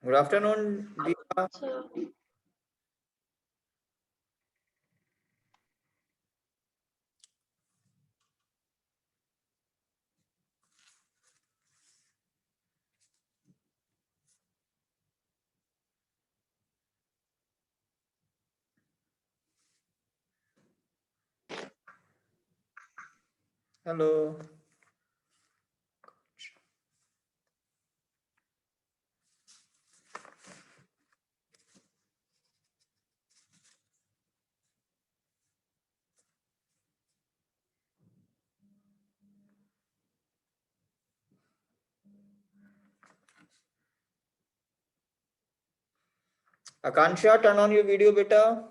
Good afternoon, Deepa. So, Hello. Akansha, turn on your video, beta.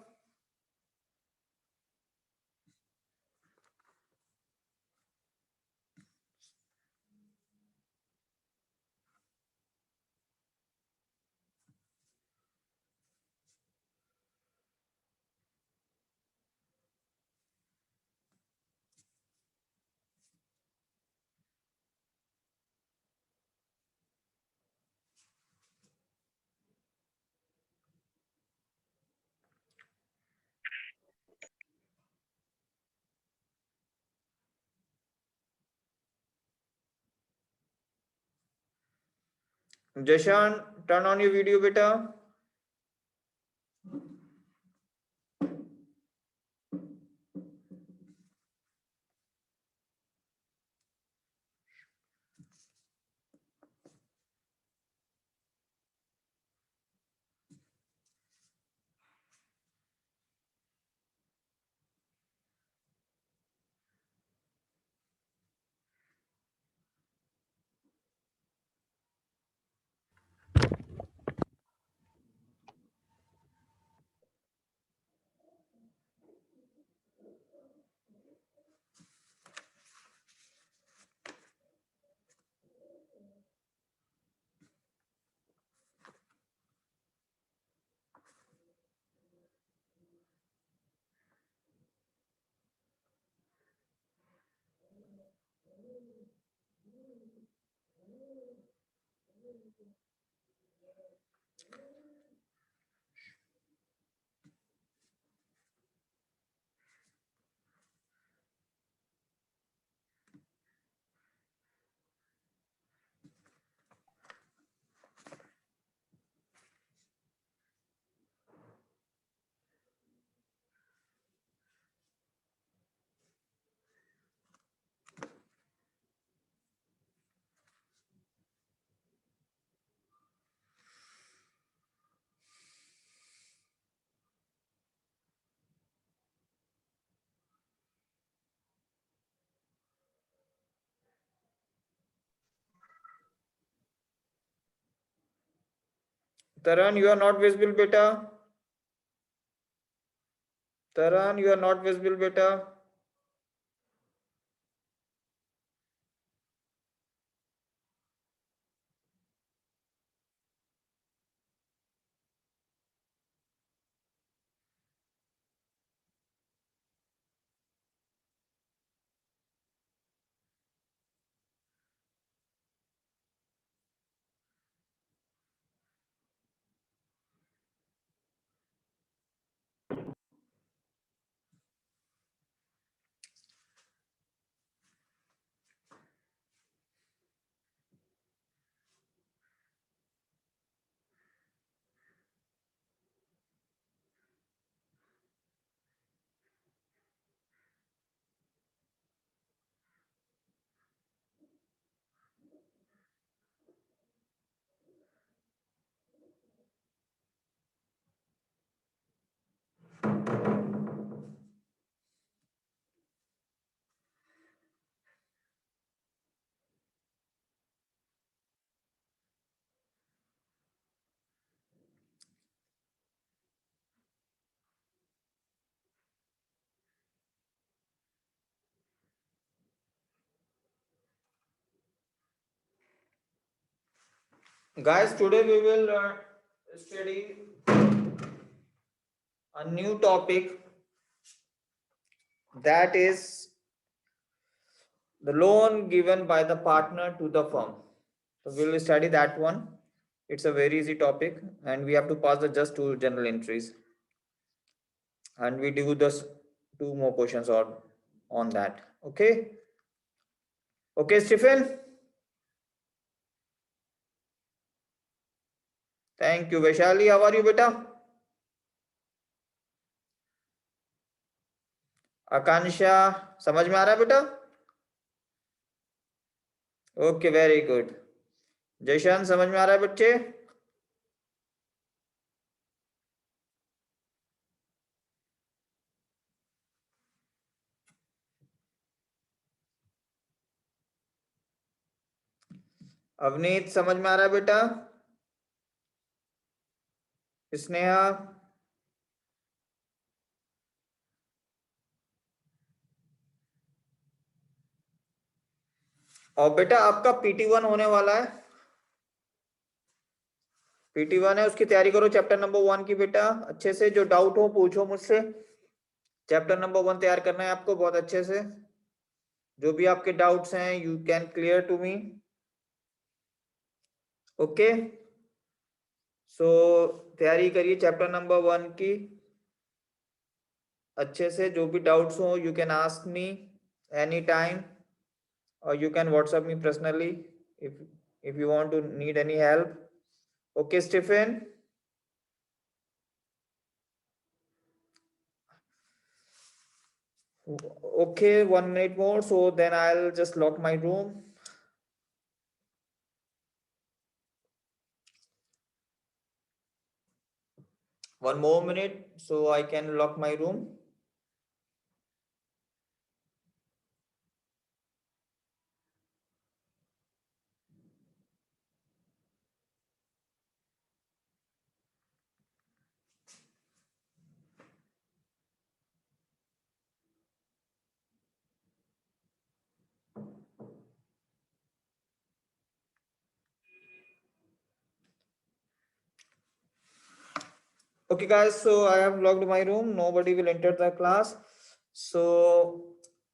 Jashan, turn on your video, beta. Taran, you are not visible, beta. Taran, you are not visible, beta. Guys, today we will study a new topic, that is the loan given by the partner to the firm. So we will study that one. It's a very easy topic, and we have to pass the just two general entries. And we do this two more questions on that. Okay. Okay, Stephen. Thank you. Vaishali, how are you, beta? आकांक्षा समझ में आ रहा है बेटा? Okay, very good. जयशान समझ में आ रहा है बच्चे? अवनीत समझ में आ रहा है बेटा? स्नेहा? और बेटा आपका PT1 होने वाला है. PT1 है, उसकी तैयारी करो चैप्टर नंबर 1 की बेटा. अच्छे से जो डाउट हो पूछो मुझसे. चैप्टर नंबर 1 तैयार करना है आपको बहुत अच्छे से. जो भी आपके डाउट्स हैं you can clear to me. Okay. So तैयारी करिए चैप्टर नंबर 1 की अच्छे से. जो भी डाउट्स हो you can ask me any time, or you can WhatsApp me personally if you want to need any help. Okay, Stephen. Okay, 1 minute more, so then I'll just lock my room. One more minute so I can lock my room. Okay guys, so I have locked my room. Nobody will enter the class. So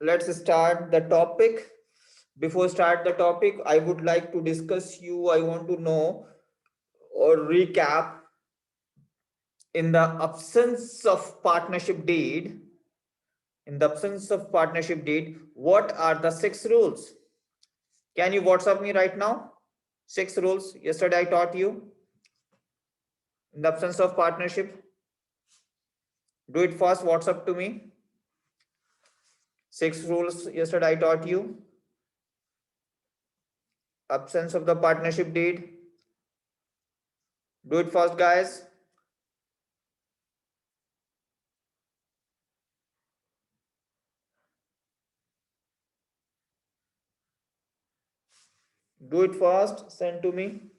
let's start the topic. Before start the topic, I would like to discuss you. I want to know or recap. In the absence of partnership deed, what are the 6 rules? Can you WhatsApp me right now? 6 rules yesterday I taught you. In the absence of partnership, do it fast. WhatsApp to me. 6 rules yesterday I taught you. Absence of the partnership deed. Do it fast, guys. Do it fast. Send to me.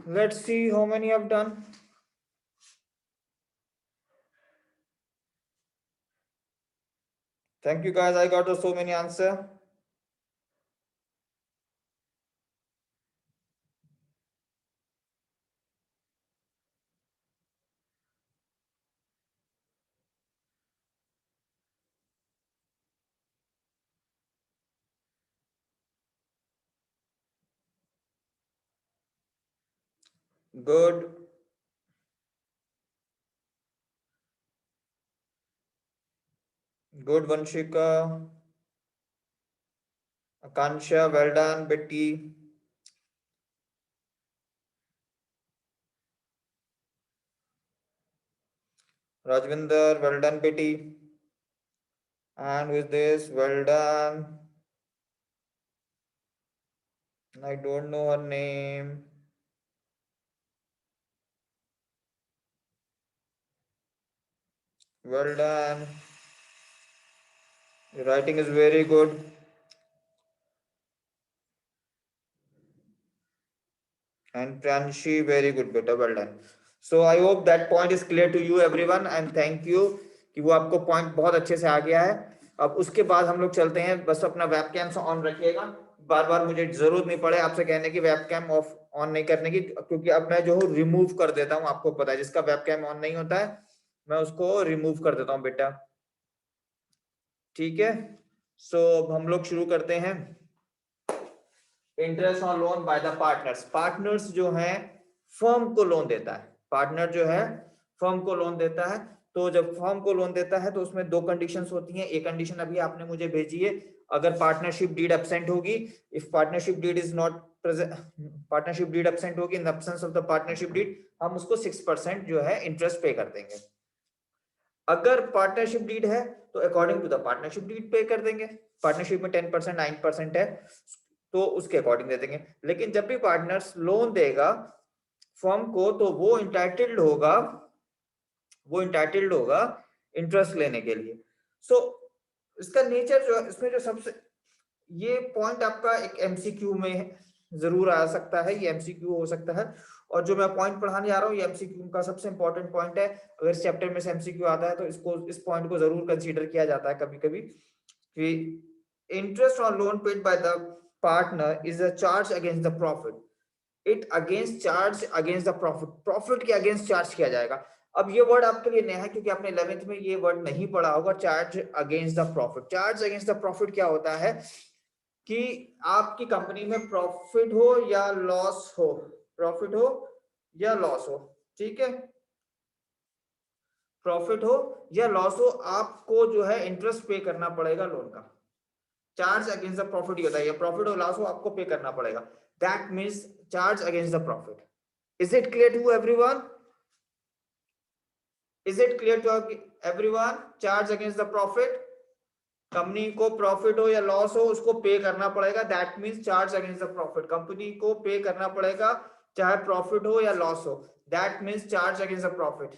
Let's see how many I've done. Thank you guys. I got so many answer. Good. Good, Vanshika. Akansha, well done. Betty. Rajvinder, well done. Betty. And with this, well done. I don't know her name. Well done. Your writing is very good. And Pranshi, very good, beta, well done. So I hope that point is clear to you everyone and thank you कि वो आपको point बहुत अच्छे से आ गया है. अब उसके बाद हम लोग चलते हैं. बस अपना वेबकैम से ऑन रखिएगा. बार बार मुझे जरूरत नहीं पड़े आपसे कहने की वेबकैम ऑफ ऑन नहीं करने की, क्योंकि अब मैं जो हूँ रिमूव कर देता हूँ. आपको पता है जिसका वेबकैम ऑन नहीं होता है मैं उसको रिमूव कर देता हूँ बेटा. ठीक है. सो अब हम लोग शुरू करते हैं. Interest on loan by the partners. Partners जो है फर्म को लोन देता है. पार्टनर जो है फर्म को लोन देता है. तो जब फर्म को लोन देता है तो उसमें दो कंडीशंस होती हैं. एक कंडीशन अभी आपने मुझे भेजी है, अगर पार्टनरशिप डीड एब्सेंट होगी. If partnership deed is not present, partnership deed absent होगी, in absence of the partnership deed हम उसको 6% जो है इंटरेस्ट पे कर देंगे. अगर पार्टनरशिप डीड है तो according to the partnership deed pay कर देंगे. पार्टनरशिप में 10% 9% है तो उसके अकॉर्डिंग दे देंगे. लेकिन जब भी पार्टनर्स लोन देगा फर्म को तो वो इंटाइटल्ड होगा इंटरेस्ट लेने के लिए. सो इसका नेचर जो है, इसमें जो सबसे ये पॉइंट आपका एक एमसीक्यू में जरूर आ सकता है. ये एमसीक्यू हो सकता है. और जो मैं पॉइंट पढ़ाने जा रहा हूँ ये एमसीक्यू का सबसे इंपॉर्टेंट पॉइंट है. अगर इस चैप्टर में से एमसीक्यू आता है तो इस पॉइंट को जरूर कंसीडर किया जाता है कभी कभी कि interest on loan paid by the partner is a charge against the profit. It against charge against the profit. Profit के अगेंस्ट चार्ज किया जाएगा. अब ये वर्ड आपके लिए नया है क्योंकि आपने 11th में ये वर्ड नहीं पढ़ा होगा. Charge against the profit. Charge against the profit क्या होता है कि आपकी कंपनी में प्रॉफिट हो या लॉस हो, प्रॉफिट हो या लॉस हो, ठीक है, प्रॉफिट हो या लॉस हो, आपको जो है इंटरेस्ट पे करना पड़ेगा लोन का. चार्ज अगेंस्ट द प्रॉफिट होता है. या प्रॉफिट हो लॉस हो आपको पे करना पड़ेगा. That means charge against the profit. Is it clear to everyone? Is it clear to everyone? Charge against the profit. Company को प्रॉफिट हो या लॉस हो उसको पे करना पड़ेगा. That means charge against the profit. Company को pay करना पड़ेगा चाहे प्रॉफिट हो या लॉस हो. That means charge against the profit.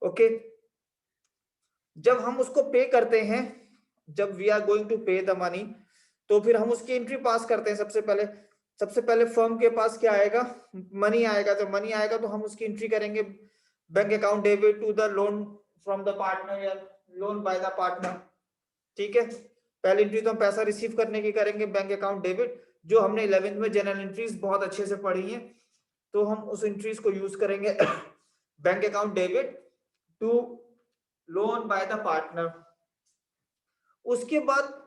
Okay. जब हम उसको पे करते हैं, जब वी आर गोइंग टू पे द मनी, तो फिर हम उसकी एंट्री पास करते हैं. सबसे पहले फर्म के पास क्या आएगा? मनी आएगा. जब मनी आएगा तो हम उसकी एंट्री करेंगे bank account debit to the loan from the partner या लोन बाय द पार्टनर. ठीक है. पहली एंट्री तो हम पैसा रिसीव करने की करेंगे बैंक अकाउंट डेबिट. जो हमने 11th में जनरल एंट्रीज बहुत अच्छे से पढ़ी हैं तो हम उस एंट्रीज को यूज करेंगे. Bank account debit to loan by the partner. उसके बाद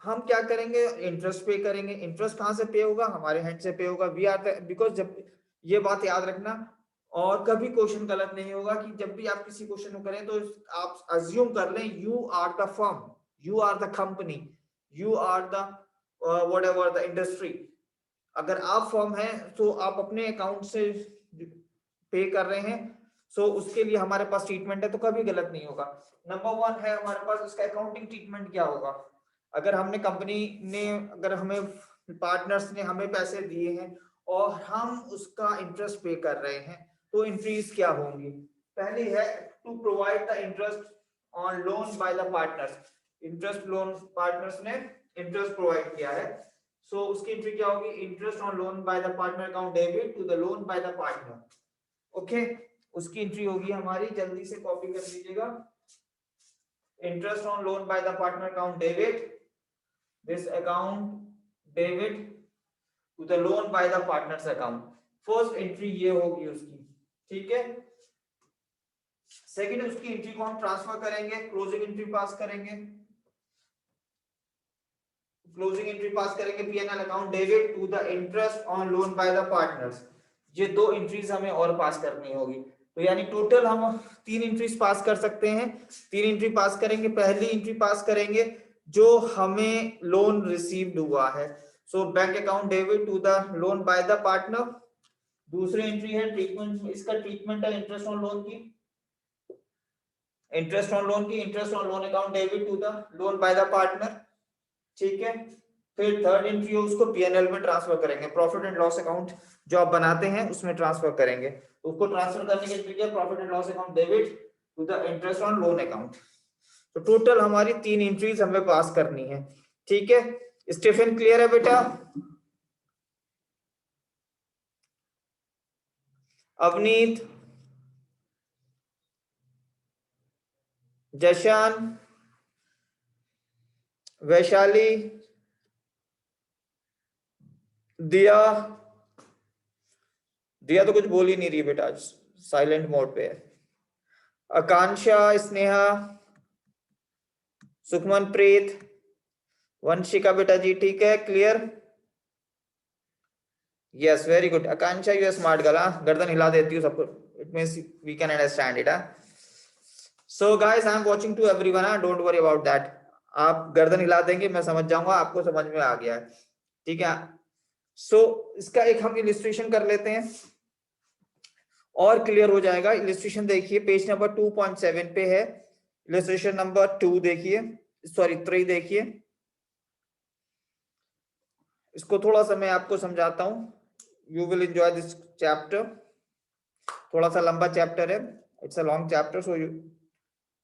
हम क्या करेंगे? इंटरेस्ट पे करेंगे. इंटरेस्ट कहां से पे होगा? हमारे हैंड से पे होगा. वी आर बिकॉज जब ये बात याद रखना और कभी क्वेश्चन गलत नहीं होगा कि जब भी आप किसी क्वेश्चन को करें तो आप अज्यूम कर लें you are the firm, you are the company, you are the whatever the industry. अगर आप फर्म हैं तो आप अपने अकाउंट से पे कर रहे हैं सो उसके लिए हमारे पास ट्रीटमेंट है तो कभी गलत नहीं होगा. नंबर 1 है हमारे पास उसका अकाउंटिंग ट्रीटमेंट क्या होगा. अगर हमने कंपनी ने अगर हमें पार्टनर्स ने हमें पैसे दिए हैं और हम उसका इंटरेस्ट पे कर रहे हैं तो एंट्रीज क्या होंगी? पहली है to provide the interest on loan by the partners, interest loan partners ने इंटरेस्ट प्रोवाइड किया है, सो उसकी एंट्री क्या होगी, interest on loan by the partner account debit to the loan by the partner. Okay, उसकी entry होगी हमारी, जल्दी से कॉपी कर लीजिएगा, interest on loan by the partner account debit, this account debit to the loan by the partners account. First entry ये होगी उसकी, ठीक है। सेकंड उसकी एंट्री को हम ट्रांसफर करेंगे, क्लोजिंग एंट्री पास करेंगे, क्लोजिंग एंट्री पास करेंगे PNL account debit to the interest on loan by the partners. ये दो एंट्रीज हमें और पास करनी होगी, तो यानी टोटल हम 3 एंट्रीज पास कर सकते हैं। 3 एंट्री पास करेंगे, पहली एंट्री पास करेंगे जो हमें लोन रिसीव्ड हुआ है, so bank account debit to the loan by the partner. दूसरी एंट्री है ट्रीटमेंट, इसका ट्रीटमेंट है इंटरेस्ट ऑन लोन की, इंटरेस्ट ऑन लोन की, interest on loan account debit to the loan by the partner, ठीक है। फिर थर्ड एंट्री उसको पीएनएल में ट्रांसफर करेंगे, प्रॉफिट एंड लॉस अकाउंट जो आप बनाते हैं उसमें ट्रांसफर करेंगे, उसको ट्रांसफर करने के लिए profit and loss account debit to the interest on loan account. तो टोटल हमारी 3 एंट्रीज हमें पास करनी है, ठीक है। स्टीफन क्लियर है बेटा? अवनीत, जशान, वैशाली, दिया, दिया तो कुछ बोल ही नहीं रही बेटा, आज साइलेंट मोड पे है। आकांक्षा, स्नेहा, सुखमन प्रीत, वंशिका बेटा जी, ठीक है, clear? Yes, very good Akanksha, you are smart girl, गर्दन हिला देती हूँ सबको, it means we can understand it. So guys I am watching to everyone, don't worry about that, आप गर्दन हिला देंगे मैं समझ जाऊंगा आपको समझ में आ गया है, ठीक है। सो इसका एक हम इलिस्ट्रेशन कर लेते हैं और क्लियर हो जाएगा। इलिस्ट्रेशन देखिए, पेज नंबर 2.7 पे है, इलिस्ट्रेशन नंबर 2 देखिए, सॉरी 3 देखिए। इसको थोड़ा सा मैं आपको समझाता हूं, you will enjoy this chapter. थोड़ा सा लंबा चैप्टर है, it's a long chapter, so you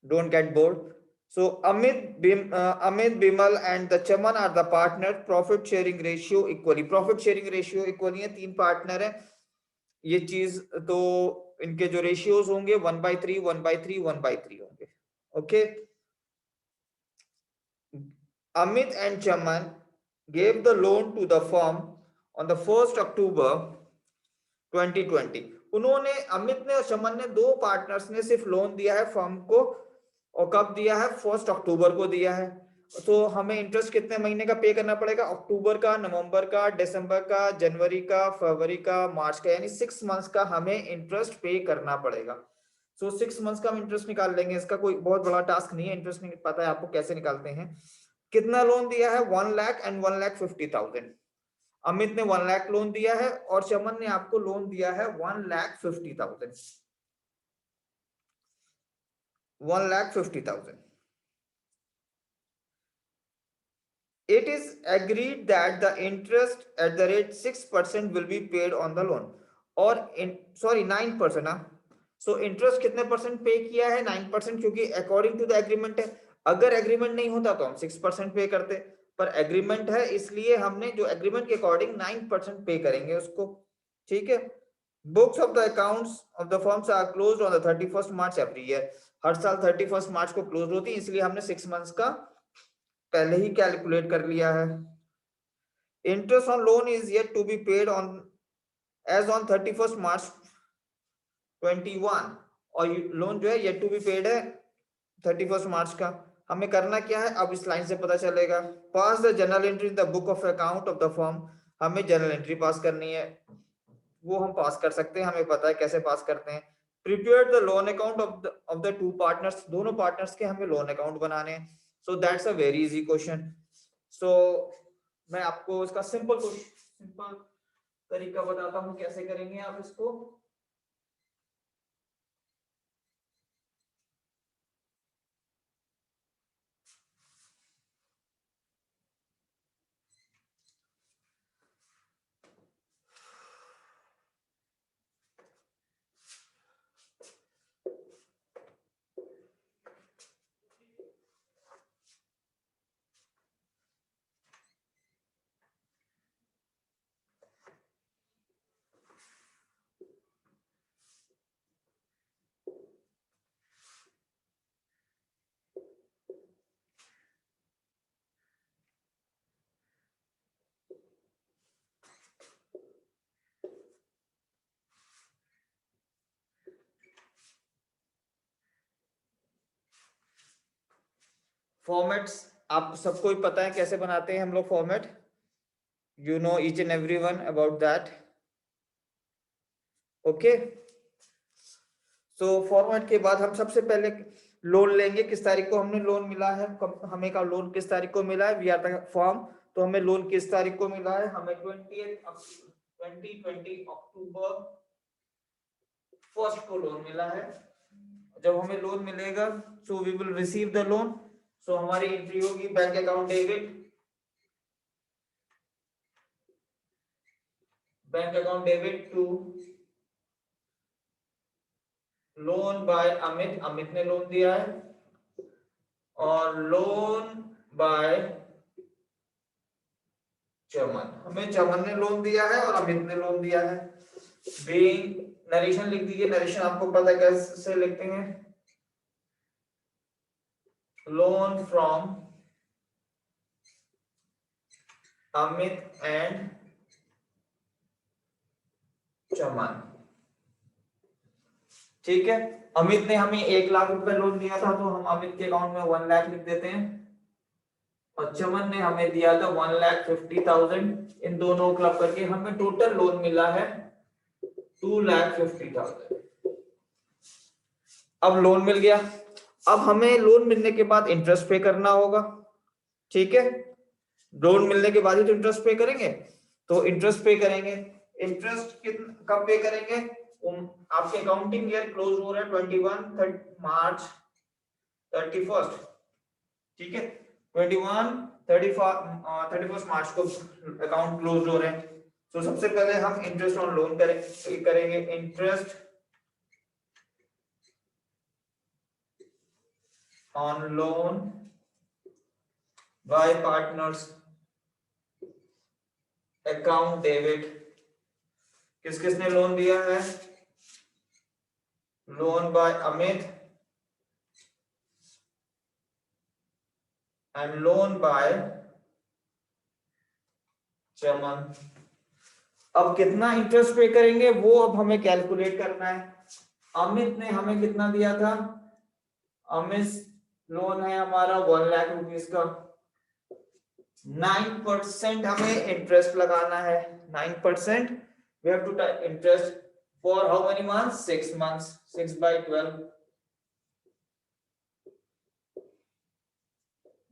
don't get bored. So Amit, Bimal and the Chaman are the partner. Profit sharing ratio equally. Profit sharing ratio equally है, 3 partner है, ये चीज तो इनके जो रेशियोज होंगे 1/3, 1/3, 1/3 होंगे, okay. Amit and Chaman gave the loan to the firm on the 1st October 2020। उन्होंने, अमित ने और चमन ने, दो पार्टनर्स ने सिर्फ लोन दिया है फर्म को, और कब दिया है, 1 अक्टूबर को दिया है। तो हमें इंटरेस्ट कितने महीने का पे करना पड़ेगा, अक्टूबर का, नवंबर का, दिसंबर का, जनवरी का, फरवरी का, मार्च का, यानी 6 मंथ्स का हमें इंटरेस्ट पे करना पड़ेगा। सो 6 मंथ्स का हम इंटरेस्ट निकाल लेंगे, इसका कोई बहुत बड़ा टास्क नहीं है, इंटरेस्ट नहीं पता है आपको कैसे निकालते हैं। कितना लोन दिया है, 1 लाख एंड 1,50,000। अमित ने 1 लाख लोन दिया है और चमन ने आपको लोन दिया है 1,50,000, 1,50,000। It is agreed that the interest at the rate 6% will be paid on the loan, और सॉरी 9%, हाँ। सो इंटरेस्ट कितने परसेंट पे किया है, 9%, क्योंकि अकॉर्डिंग टू द एग्रीमेंट है। अगर एग्रीमेंट नहीं होता तो हम 6% पे करते, पर एग्रीमेंट है इसलिए हमने जो एग्रीमेंट के अकॉर्डिंग 9% पे करेंगे उसको, ठीक है। Books of the accounts of the firms are closed on the 31st March every year. हर साल 31st मार्च को क्लोज होती है, इसलिए हमने 6 मंथ्स का पहले ही कैलकुलेट कर लिया है। Interest on loan is yet to be paid on as on 31st March 21, और लोन जो है येट टू बी पेड है 31st मार्च का। हमें करना क्या है, अब इस लाइन से पता चलेगा। Pass the journal entry in the book of account of the firm, हमें जनरल एंट्री पास करनी है, वो हम पास कर सकते हैं, हमें पता है कैसे पास करते हैं। Prepare the loan account of the two partners, दोनों पार्टनर्स के हमें लोन अकाउंट बनाने हैं। So that's a very easy question. So मैं आपको इसका सिंपल तरीका बताता हूँ कैसे करेंगे आप इसको। फॉर्मेट्स आप सबको ही पता है कैसे बनाते हैं हम लोग format, you know each and every one about that. Okay, so format के बाद हम सबसे पहले लोन लेंगे, किस तारीख को हमने लोन मिला है, हमें का लोन किस तारीख को मिला है, वी आर द फॉर्म। तो हमें लोन किस तारीख को मिला है, हमें 2020 अक्टूबर 1 को लोन मिला है। जब हमें लोन मिलेगा, so we will receive the loan, so हमारी एंट्री होगी bank account debit, bank account debit to loan by Amit, Amit ने लोन दिया है, और लोन बाय चमन, हमें चमन ने लोन दिया है और अमित ने लोन दिया है। बीइंग, नरेशन लिख दीजिए, नरेशन आपको पता है कैसे लिखते हैं, लोन फ्रॉम अमित एंड चमन। ठीक है, अमित ने हमें 1 लाख रुपए लोन दिया था, तो हम अमित के अकाउंट में 1 लाख लिख देते हैं, और चमन ने हमें दिया था 1,50,000। इन दोनों क्लब करके हमें टोटल लोन मिला है 2,50,000। अब लोन मिल गया, अब हमें लोन मिलने के बाद इंटरेस्ट पे करना होगा। ठीक है, लोन मिलने के बाद ही तो इंटरेस्ट पे करेंगे, तो इंटरेस्ट पे करेंगे। इंटरेस्ट कब पे करेंगे, आपके अकाउंटिंग ईयर क्लोज हो रहा है 21 मार्च 31। ठीक है, 31 मार्च को अकाउंट क्लोज हो रहे हैं। तो सबसे पहले हम इंटरेस्ट ऑन लोन करेंगे, interest on loan by partners account debit. किस किसने लोन दिया है, loan by Amit and loan by Chaman. अब कितना इंटरेस्ट पे करेंगे वो अब हमें कैलकुलेट करना है। अमित ने हमें कितना दिया था, अमित लोन है हमारा 1,00,000 रुपीज का, 9% हमें इंटरेस्ट लगाना है, 9%। We have to interest for how many months, 6 months, 6/12,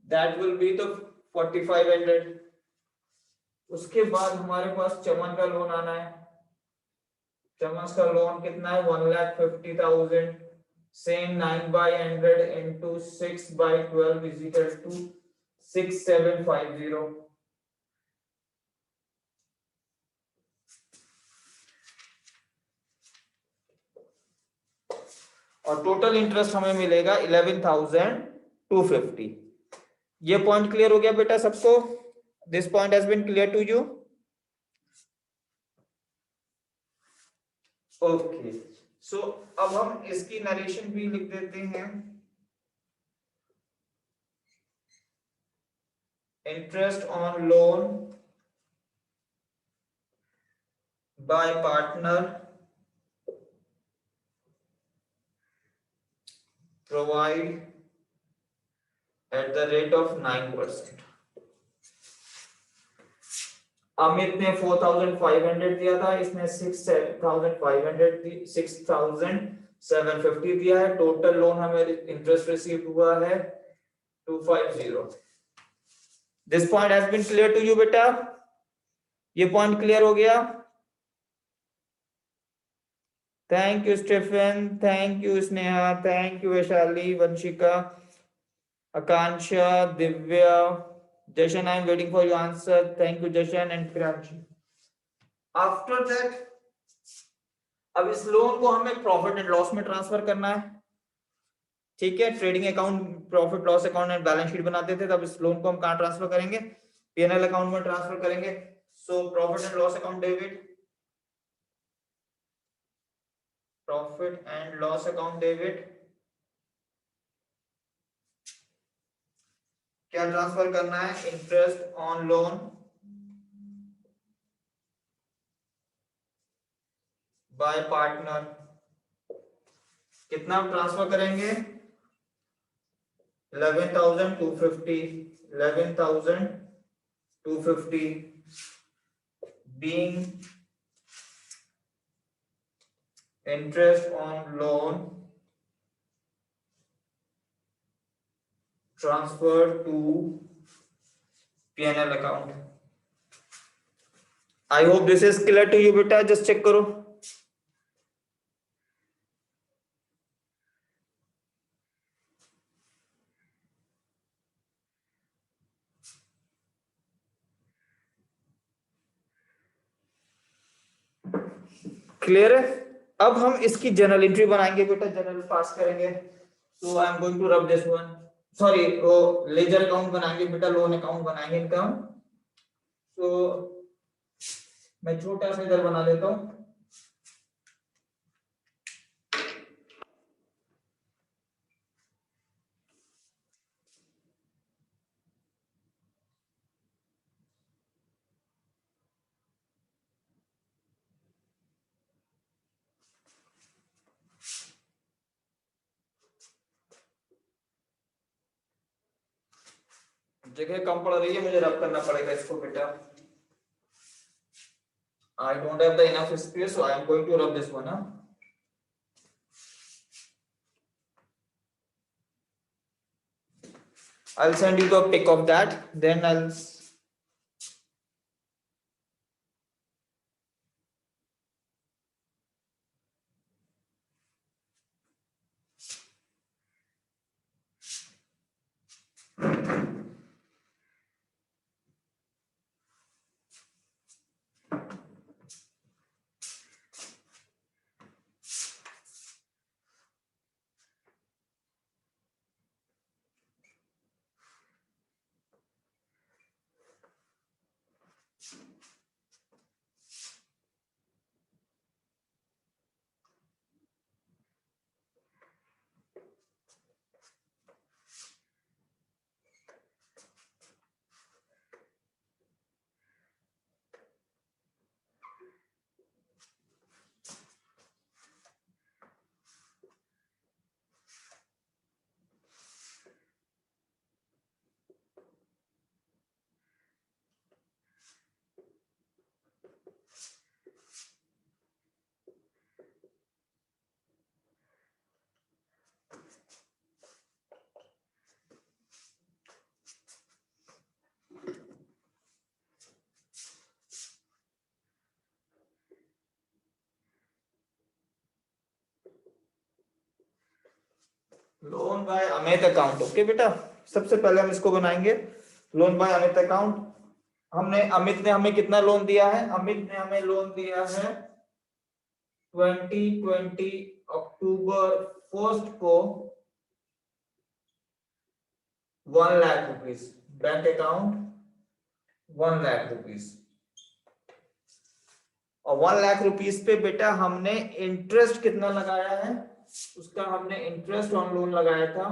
that will be the 4,500। उसके बाद हमारे पास चमन का लोन आना है, चमन का लोन कितना है 1,50,000, same 9/100 into 6/12 is equal to 6,750। और टोटल इंटरेस्ट हमें मिलेगा 11,250। ये पॉइंट क्लियर हो गया बेटा सबको, this point has been clear to you. Okay, so अब हम इसकी नरेशन भी लिख देते हैं, interest on loan by partner provide at the rate of 9%। Amit ने 4,500 दिया था, इसने 6,750 दिया है, टोटल लोन हमें इंटरेस्ट रिसीव हुआ है 250। This point has been clear to you बेटा, ये पॉइंट क्लियर हो गया। Thank you Stephen, thank you Sneha, thank you Vaishali, Vanshika, Akanksha, Divya, Jashan, I am waiting for your answer, thank you Jashan and Priyanshi. After that अब इस loan को हमें profit and loss में transfer करना है। ठीक है, trading account profit loss account and balance sheet बनाते थे, तब इस लोन को हम कहां ट्रांसफर करेंगे, पीएनएल अकाउंट में ट्रांसफर करेंगे। So profit and loss account debit, profit and loss account debit क्या ट्रांसफर करना है, interest on loan by partner. कितना ट्रांसफर करेंगे, 11,250 being interest on loan transferred to P&L account. I hope this is clear to you beta, just check करो. Clear है. अब हम इसकी जर्नल एंट्री बनाएंगे बेटा, जर्नल पास करेंगे. So I am going to rub this one. Sorry, वो ledger account बनाएंगे बेटा, लोन अकाउंट बनाएंगे इनका. तो मैं छोटा सा इधर बना लेता हूं. जगह कम पड़ रही है, मुझे रब करना पड़ेगा इसको बेटा. I don't have the enough space, so I am going to rub this one. I'll send you the pic of that. Then I'll. Loan by Amit account. Okay बेटा, सबसे पहले हम इसको बनाएंगे. Loan by Amit account. हमने अमित ने हमें कितना लोन दिया है? अमित ने हमें लोन दिया है 2020 अक्टूबर 1 को 1 lakh rupees. Bank account 1 lakh rupees. और 1 लाख रुपीस पे बेटा हमने इंटरेस्ट कितना लगाया है? उसका हमने इंटरेस्ट ऑन लोन लगाया था.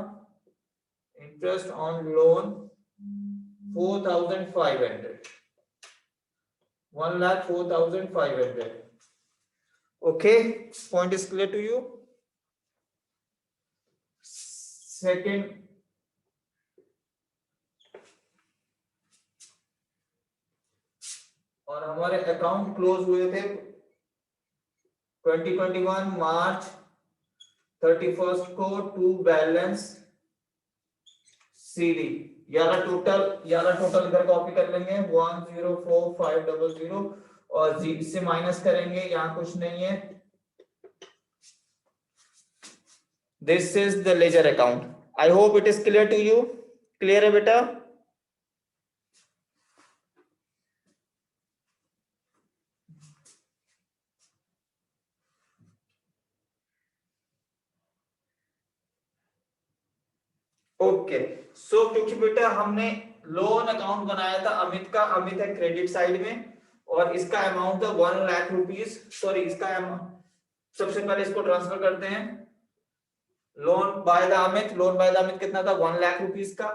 Interest on loan 4,500. 1,04,500. Okay, point is clear to you. Second, और हमारे अकाउंट क्लोज हुए थे 2021 मार्च 31 को टू बैलेंस सीडी. 11 टोटल इधर कॉपी कर लेंगे 104,500 और जी से माइनस करेंगे. यहाँ कुछ नहीं है. This is the ledger account. I hope it is clear to you. Clear है बेटा? ओके. सो क्योंकि बेटा हमने लोन अकाउंट बनाया था अमित का. अमित है क्रेडिट साइड में और इसका अमाउंट था 1 लाख रुपीस. सॉरी, इसका सबसे पहले इसको ट्रांसफर करते हैं. Loan by the Amit. Loan by the Amit कितना था? 1 लाख रुपीस का.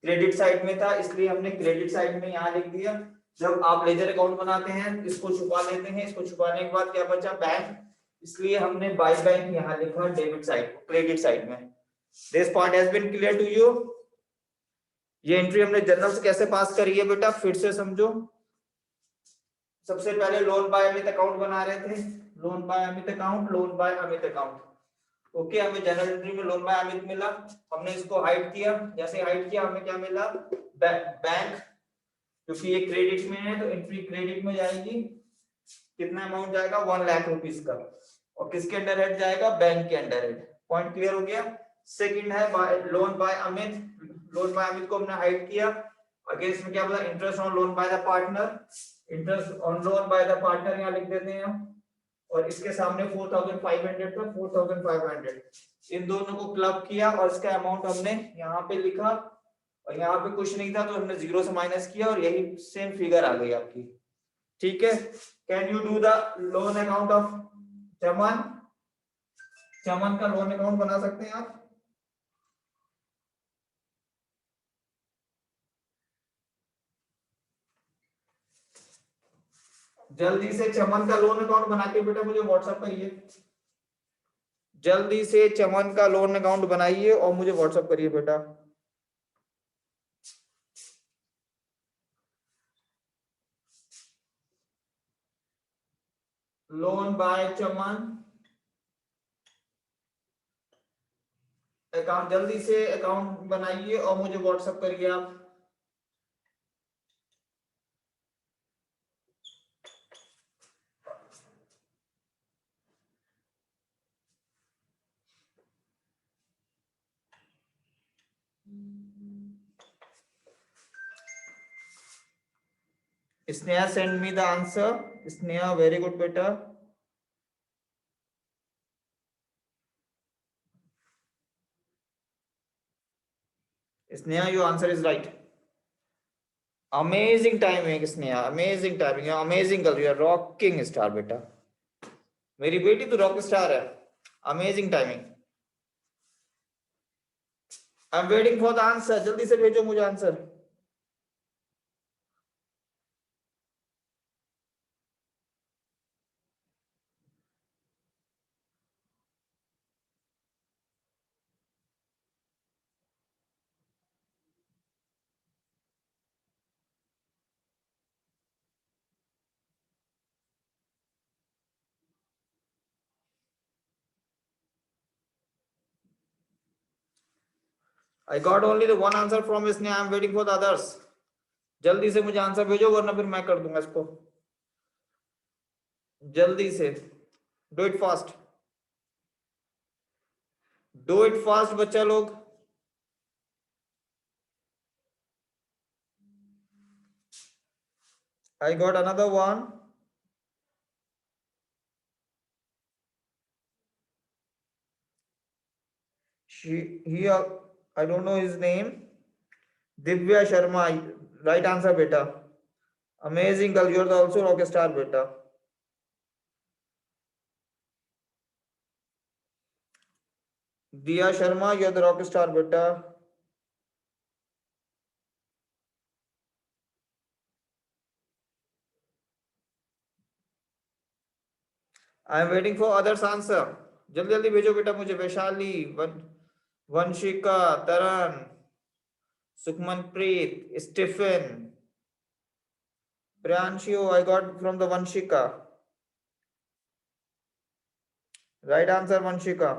क्रेडिट साइड में था, इसलिए हमने क्रेडिट साइड में यहाँ लिख दिया. जब आप लेजर अकाउंट बनाते हैं इसको छुपा लेते हैं. इसको छुपाने के बाद क्या बचा? बैंक. इसलिए हमने बाय बैंक यहाँ लिखा डेबिट साइड, क्रेडिट साइड में. This point has been clear to you. ये एंट्री हमने जर्नल से कैसे पास करी है बेटा, फिर से समझो। सबसे पहले लोन बाय अमित अकाउंट बना रहे थे, loan by Amit account, loan by Amit account. Okay, हमें जनरल एंट्री में लोन बाय अमित मिला, हमने इसको हाइड किया, जैसे हाइड किया हमें क्या मिला, बैंक, क्योंकि ये क्रेडिट में है तो एंट्री क्रेडिट में जाएगी। कितना अमाउंट जाएगा, 1,00,000 रुपीज का, और किसके अंडर हेड जाएगा, बैंक के अंडर हेड। पॉइंट क्लियर हो गया। सेकंड है loan by Amit, loan by Amit को हमने हाइड किया, अगेंस्ट में क्या बोला, interest on loan by the partner, interest on loan by the partner यहाँ लिख देते हैं हम, और इसके सामने 4,500 था, 4,500, इन दोनों को क्लब किया और इसका अमाउंट हमने यहाँ पे लिखा, और यहाँ पे कुछ नहीं था तो हमने जीरो से माइनस किया और यही सेम फिगर आ गई आपकी। ठीक है, can you do the loan account of Chaman, Chaman का लोन अकाउंट बना सकते हैं आप। जल्दी से चमन का लोन अकाउंट बना के बेटा मुझे व्हाट्सएप करिए, जल्दी से चमन का लोन अकाउंट बनाइए और मुझे व्हाट्सएप करिए बेटा। लोन बाय चमन अकाउंट, जल्दी से अकाउंट बनाइए और मुझे व्हाट्सएप करिए आप। Sneha send me the answer, Sneha very good बेटा। Sneha your answer is right. Amazing timing Sneha, amazing timing, amazing girl, you are rocking star बेटा, मेरी बेटी तो रॉक स्टार है। Amazing timing. I am waiting for the answer, जल्दी से भेजो मुझे answer. I got only the one answer from Sneha, I am waiting for the others. जल्दी से मुझे आंसर भेजो वरना फिर मैं कर दूंगा इसको, जल्दी से, do it fast, do it fast बच्चा लोग। I got another one. he I don't know his name, Divya Sharma, right answer beta, amazing girl, you are also rock star beta। Diya Sharma, you are the rock star beta। I am waiting for others answer, जल्दी जल्दी भेजो बेटा मुझे। Vaishali, Vanshika, Taran, Sukhmanpreet, Stephen, Priyanshu, I got from the Vanshika, right answer Vanshika।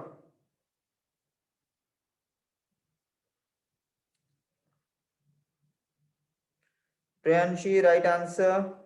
Priyanshi, right answer।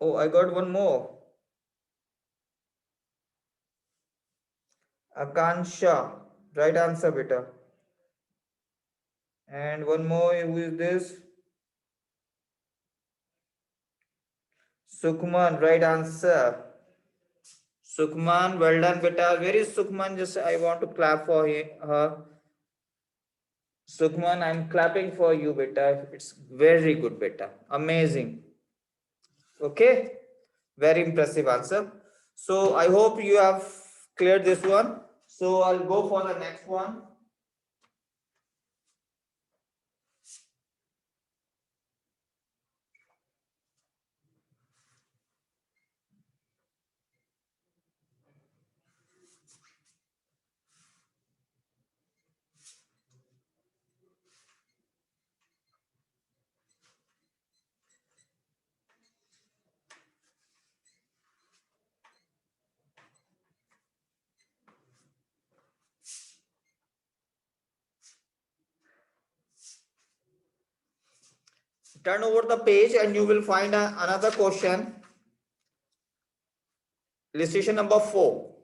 Oh, I got one more, Akansha, right answer beta। And one more, who is this? Sukhman, right answer। Sukhman, well done beta, where is Sukhman, just I want to clap for her। Sukhman, I'm clapping for you, beta. It's very good, beta. Amazing. Okay, very impressive answer. So I hope you have cleared this one. So I'll go for the next one. Turn over the page and you will find another question. Illustration number 4.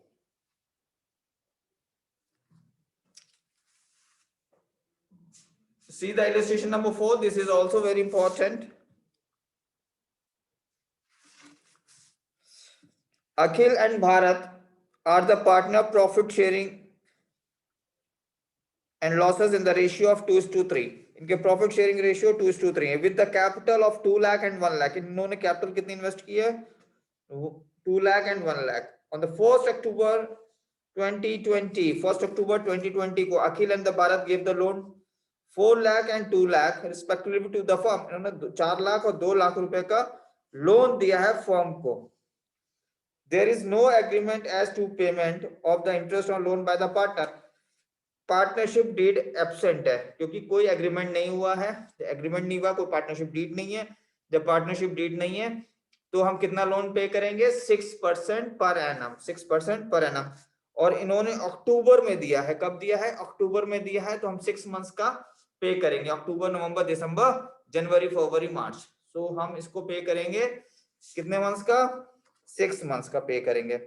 See the illustration number 4. This is also very important. Akhil and Bharat are the partner profit sharing and losses in the ratio of 2:3. इनके profit sharing ratio 2:3 है with the capital of 2 lakh and 1 lakh. इन्होंने capital कितनी invest की है? 2 lakh and 1 lakh. On the 1st October 2020 को Akhil and the Bharat give the loan 4 lakh and 2 lakh respectively to the firm. इन्होंने 4 लाख और 2 लाख रुपए का लोन दिया है फर्म को. There is no agreement as to payment of the interest on loan by the partner. Partnership deed absent है क्योंकि कोई एग्रीमेंट नहीं हुआ है. एग्रीमेंट नहीं हुआ, कोई पार्टनरशिप डीड नहीं है. जब पार्टनरशिप डीड नहीं है तो हम कितना लोन पे करेंगे? 6% पर एनम. 6% per annum. और इन्होंने अक्टूबर में दिया है. कब दिया है? अक्टूबर में दिया है. तो हम 6 मंथ्स का पे करेंगे. अक्टूबर, नवंबर, दिसंबर, जनवरी, फरवरी, मार्च. सो हम इसको पे करेंगे कितने मंथ्स का? 6 मंथ्स का पे करेंगे.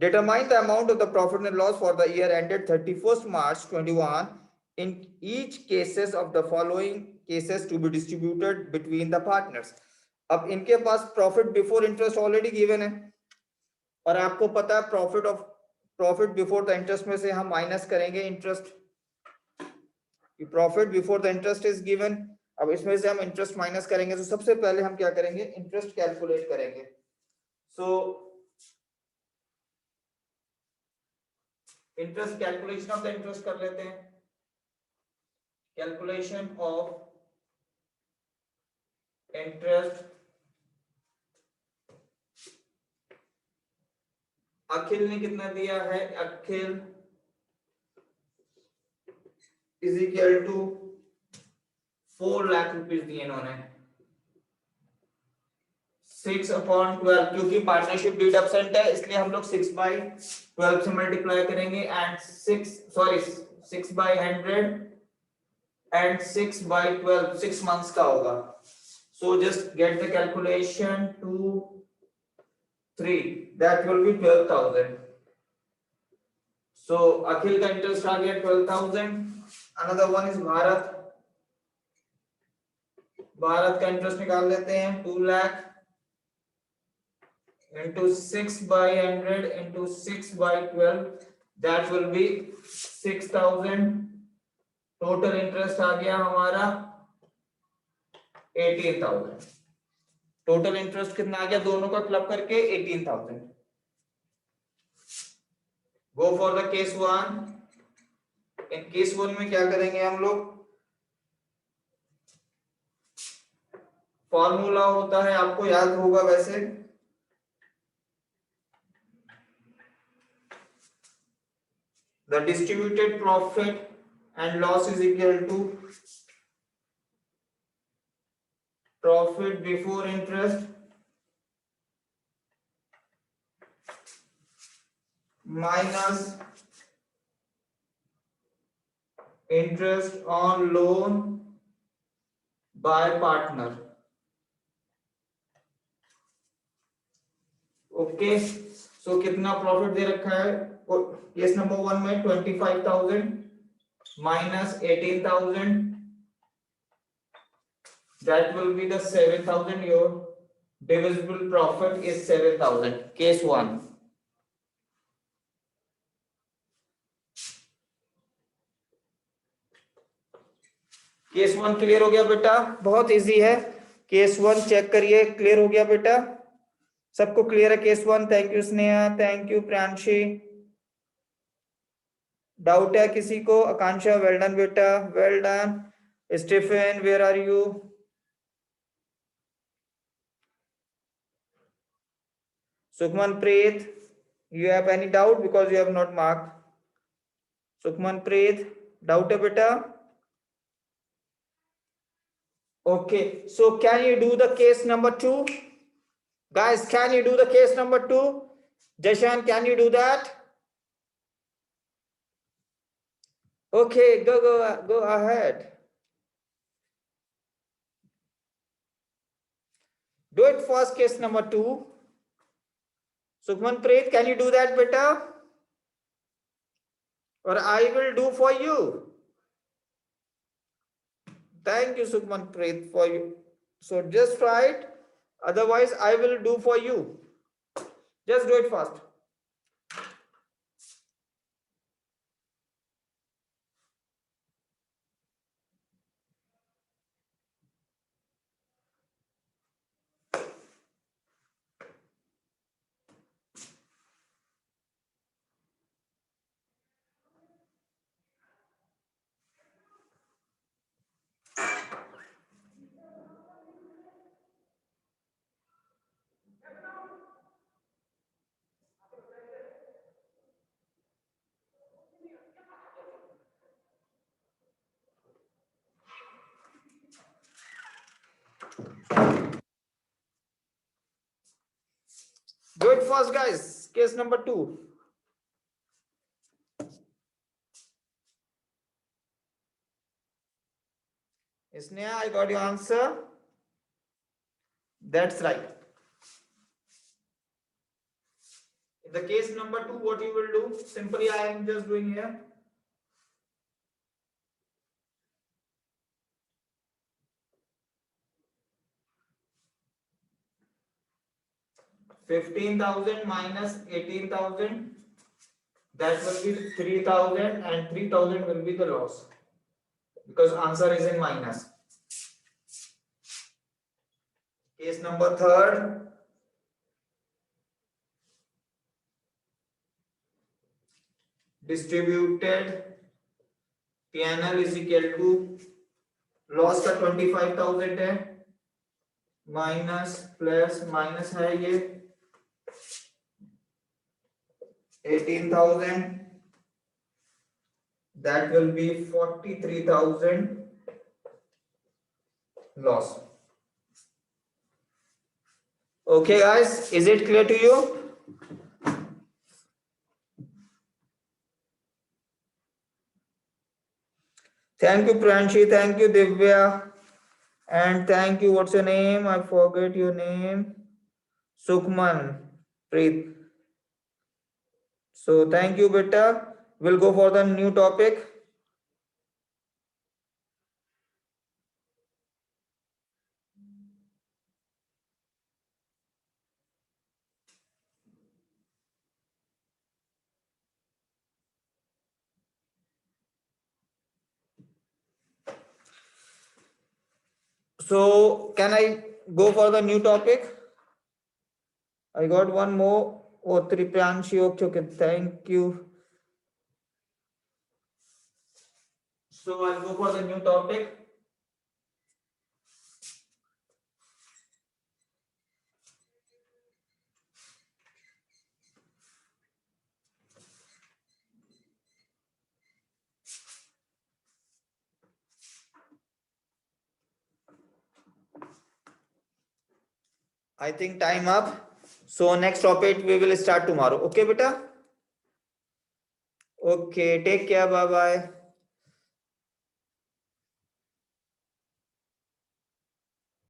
Determine the amount of the profit and loss for the year ended 31st March 21 in each cases of the following cases to be distributed between the partners. अब इनके पास profit before interest already given है और आपको पता है profit before the interest में से हम माइनस करेंगे interest. Profit before the interest is given. अब इसमें से हम इंटरेस्ट माइनस करेंगे. तो सबसे पहले हम क्या करेंगे? इंटरेस्ट कैलकुलेट करेंगे. So interest, calculation of the interest कर लेते हैं. Calculation of interest. अखिल ने कितना दिया है? Akhil is equal to 4 lakh rupees दिए इन्होंने. 6/12 क्योंकि पार्टनरशिप डीड एब्सेंट है इसलिए हम लोग 6/12 से मल्टीप्लाई करेंगे एंड 6/100 एंड 6/12 6 मंथ्स का होगा. So just get the calculation 2 3 that will be 12,000. So Akhil का इंटरेस्ट आ गया 12,000. Another one is Bharat. Bharat का इंटरेस्ट निकाल लेते हैं 2 lakh into 6/100 into 6/12 that will be 6,000. Total interest आ गया हमारा 18,000. टोटल इंटरेस्ट कितना आ गया दोनों का क्लब करके? 18,000. Go for the case 1. In case 1 में क्या करेंगे हम लोग? फॉर्मूला होता है, आपको याद होगा वैसे, the distributed profit and loss is equal to profit before interest minus interest on loan by partner. Okay. So कितना प्रॉफिट दे रखा है? केस नंबर 1 में 25,000 minus 18,000 that will be the 7,000. Your divisible profit is 7,000. Case 1. Case 1 clear हो गया बेटा, बहुत easy है। Case 1 check करिए, क्लियर हो गया बेटा, सबको क्लियर है case 1? Thank you Sneha, thank you Priyanshi. Doubt है किसी को? आकांक्षा वेल डन बेटा, well done. Stephen where are you? Sukhman Preet, you have any doubt because you have not marked? Sukhman Preet, doubt है बेटा? Okay, so can you do the case number 2? Guys, can you do the case number 2? Jashan, can you do that? Okay, go ahead. Do it first, case number 2. Sukhman Preet, can you do that, beta? Or I will do for you. Thank you, Sukhman Preet, for you. So just try it. Otherwise, I will do for you. Just do it fast. Do it fast, guys. Case number 2. Sneha, I got your answer. That's right. In the case number 2, what you will do? Simply, I am just doing here. 15,000 minus 18,000. That will be 3,000, and 3,000 will be the loss because answer is in minus. Case number 3rd. Distributed PNL is equal to loss का 25,000 है, minus plus minus है ये 18,000, that will be 43,000 loss. Okay guys, is it clear to you? Thank you Pranshi, thank you Divya, and thank you, what's your name? I forget your name. Sukhman Preet. So thank you beta. We'll go for the new topic. So can I go for the new topic? I got one more. Oh, Tripriyanshi, okay, thank you. So I'll go for the new topic. I think time up. So next topic we will start tomorrow. Okay, beta? Okay, take care. Bye bye.